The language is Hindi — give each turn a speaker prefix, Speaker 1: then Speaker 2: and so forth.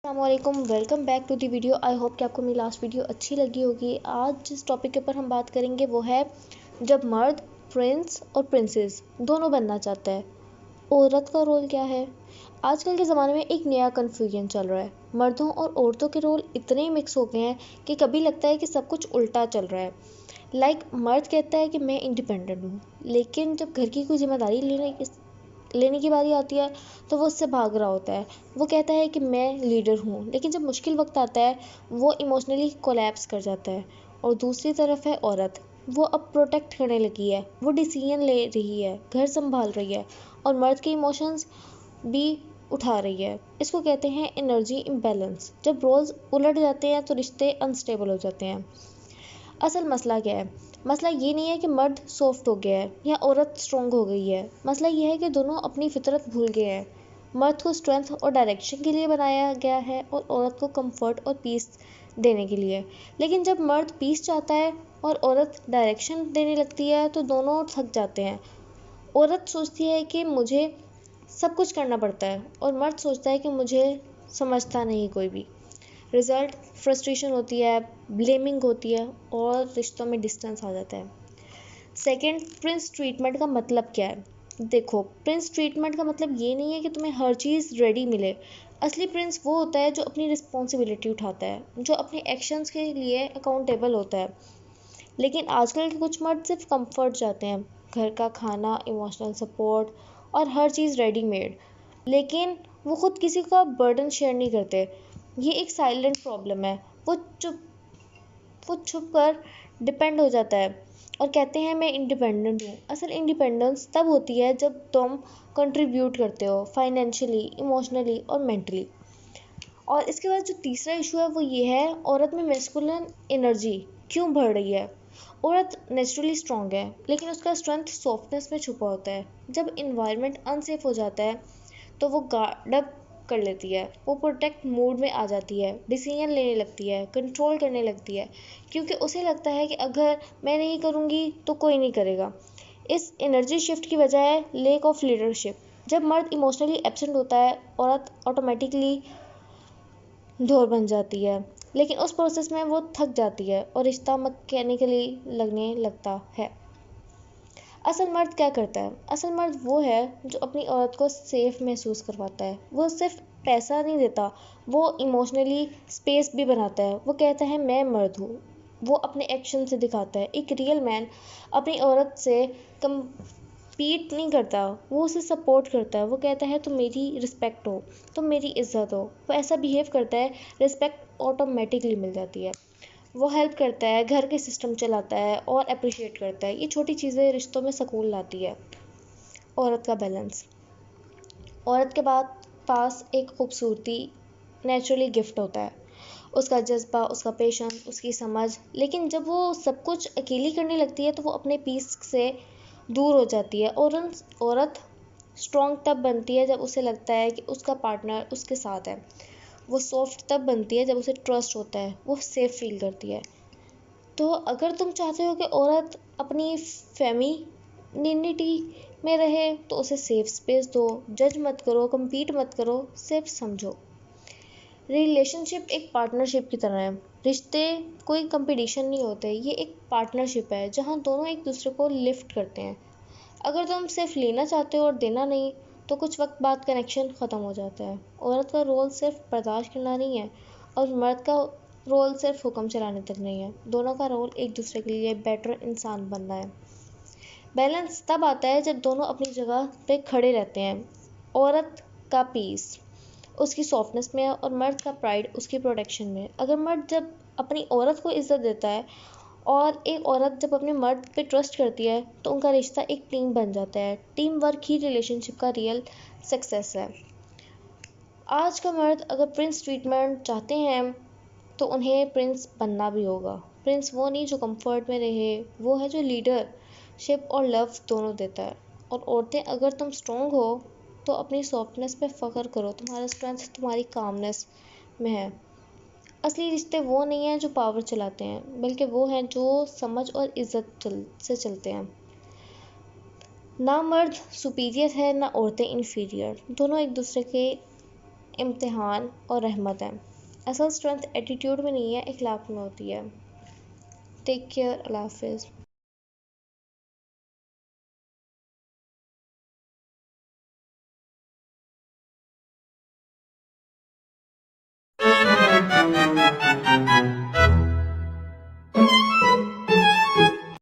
Speaker 1: अस्सलामुअलैकुम, welcome back to the video. I hope कि आपको मेरी लास्ट वीडियो अच्छी लगी होगी। आज जिस टॉपिक के ऊपर हम बात करेंगे वो है जब मर्द प्रिंस और प्रिंसेस दोनों बनना चाहता है, औरत का रोल क्या है। आजकल के ज़माने में एक नया कन्फ्यूजन चल रहा है। मर्दों और औरतों के रोल इतने मिक्स हो गए हैं कि कभी लगता है कि सब कुछ उल्टा चल रहा है। मर्द कहता है कि मैं इंडिपेंडेंट हूँ, लेकिन जब घर की कोई जिम्मेदारी लेने की बारी आती है तो वो उससे भाग रहा होता है। वो कहता है कि मैं लीडर हूँ, लेकिन जब मुश्किल वक्त आता है वो इमोशनली कोलैप्स कर जाता है। और दूसरी तरफ है औरत, वो अब प्रोटेक्ट करने लगी है, वो डिसीजन ले रही है, घर संभाल रही है और मर्द के इमोशंस भी उठा रही है। इसको कहते हैं एनर्जी इम्बैलेंस। जब रोल्स उलट जाते हैं तो रिश्ते अनस्टेबल हो जाते हैं। असल मसला क्या है? मसला ये नहीं है कि मर्द सॉफ्ट हो गया है या औरत स्ट्रॉन्ग हो गई है। मसला ये है कि दोनों अपनी फितरत भूल गए हैं। मर्द को स्ट्रेंथ और डायरेक्शन के लिए बनाया गया है और औरत को कंफर्ट और पीस देने के लिए। लेकिन जब मर्द पीस चाहता है और औरत डायरेक्शन देने लगती है तो दोनों थक जाते हैं। औरत सोचती है कि मुझे सब कुछ करना पड़ता है और मर्द सोचता है कि मुझे समझता नहीं कोई भी। रिजल्ट फ्रस्ट्रेशन होती है, ब्लेमिंग होती है और रिश्तों में डिस्टेंस आ जाता है। सेकंड, प्रिंस ट्रीटमेंट का मतलब क्या है? देखो, प्रिंस ट्रीटमेंट का मतलब ये नहीं है कि तुम्हें हर चीज़ रेडी मिले। असली प्रिंस वो होता है जो अपनी रिस्पॉन्सिबिलिटी उठाता है, जो अपने एक्शंस के लिए अकाउंटेबल होता है। लेकिन आजकल के कुछ मर्द सिर्फ कंफर्ट चाहते हैं, घर का खाना, इमोशनल सपोर्ट और हर चीज़ रेडीमेड। लेकिन वो खुद किसी का बर्डन शेयर नहीं करते। ये एक साइलेंट प्रॉब्लम है। वो छुप कर डिपेंड हो जाता है और कहते हैं मैं इंडिपेंडेंट हूँ। असल इंडिपेंडेंस तब होती है जब तुम कंट्रीब्यूट करते हो, फाइनेंशियली, इमोशनली और मेंटली। और इसके बाद जो तीसरा इशू है वो ये है, औरत में मैस्कुलिन एनर्जी क्यों बढ़ रही है। औरत नेचुरली स्ट्रांग है, लेकिन उसका स्ट्रेंथ सॉफ्टनेस में छुपा होता है। जब इन्वायरमेंट अनसेफ हो जाता है तो वो गार्ड अप कर लेती है, वो प्रोटेक्ट मूड में आ जाती है, डिसीजन लेने लगती है, कंट्रोल करने लगती है, क्योंकि उसे लगता है कि अगर मैं नहीं करूँगी तो कोई नहीं करेगा। इस एनर्जी शिफ्ट की वजह है लेक ऑफ लीडरशिप। जब मर्द इमोशनली एब्सेंट होता है, औरत ऑटोमेटिकली ढोर बन जाती है, लेकिन उस प्रोसेस में वो थक जाती है और रिश्ता मैकेनिकली लगने लगता है। असल मर्द क्या करता है? असल मर्द वो है जो अपनी औरत को सेफ महसूस करवाता है। वो सिर्फ पैसा नहीं देता, वो इमोशनली स्पेस भी बनाता है। वो कहता है मैं मर्द हूँ, वो अपने एक्शन से दिखाता है। एक रियल मैन अपनी औरत से कम्पीट नहीं करता, वो उसे सपोर्ट करता है। वो कहता है तुम मेरी रिस्पेक्ट हो, तुम मेरी इज्जत हो। वो ऐसा बिहेव करता है, रिस्पेक्ट ऑटोमेटिकली मिल जाती है। वो हेल्प करता है, घर के सिस्टम चलाता है और अप्रिशिएट करता है। ये छोटी चीज़ें रिश्तों में सुकून लाती है। औरत का बैलेंस। औरत के बाद पास एक खूबसूरती नेचुरली गिफ्ट होता है, उसका जज्बा, उसका पेशेंस, उसकी समझ। लेकिन जब वो सब कुछ अकेली करने लगती है तो वो अपने पीस से दूर हो जाती है। और औरत स्ट्रॉन्ग तब बनती है जब उसे लगता है कि उसका पार्टनर उसके साथ है। वो सॉफ्ट तब बनती है जब उसे ट्रस्ट होता है, वो सेफ फील करती है। तो अगर तुम चाहते हो कि औरत अपनी फेमिनिटी में रहे तो उसे सेफ स्पेस दो। जज मत करो, compete मत करो, सिर्फ समझो। रिलेशनशिप एक पार्टनरशिप की तरह है। रिश्ते कोई कंपटीशन नहीं होते, ये एक पार्टनरशिप है जहाँ दोनों एक दूसरे को लिफ्ट करते हैं। अगर तुम सिर्फ लेना चाहते हो और देना नहीं तो कुछ वक्त बाद कनेक्शन ख़त्म हो जाता है। औरत का रोल सिर्फ बर्दाश्त करना नहीं है और मर्द का रोल सिर्फ हुक्म चलाने तक नहीं है। दोनों का रोल एक दूसरे के लिए बेटर इंसान बनना है। बैलेंस तब आता है जब दोनों अपनी जगह पे खड़े रहते हैं। औरत का पीस उसकी सॉफ्टनेस में है और मर्द का प्राइड उसकी प्रोटेक्शन में है। अगर मर्द जब अपनी औरत को इज्जत देता है और एक औरत जब अपने मर्द पे ट्रस्ट करती है तो उनका रिश्ता एक टीम बन जाता है। टीम वर्क ही रिलेशनशिप का रियल सक्सेस है। आज का मर्द अगर प्रिंस ट्रीटमेंट चाहते हैं तो उन्हें प्रिंस बनना भी होगा। प्रिंस वो नहीं जो कंफर्ट में रहे, वो है जो लीडरशिप और लव दोनों देता है। और औरतें, अगर तुम स्ट्रॉन्ग हो तो अपनी सॉफ्टनेस पे फ़ख्र करो, तुम्हारा स्ट्रेंथ तुम्हारी कामनेस में है। असली रिश्ते वो नहीं हैं जो पावर चलाते हैं, बल्कि वो हैं जो समझ और इज्जत से चलते हैं। ना मर्द सुपीरियर है, ना औरतें इन्फीरियर। दोनों एक दूसरे के इम्तिहान और रहमत है। असल स्ट्रेंथ एटीट्यूड में नहीं है, इखलाक में होती है। टेक केयर, अल्लाह हाफिज़।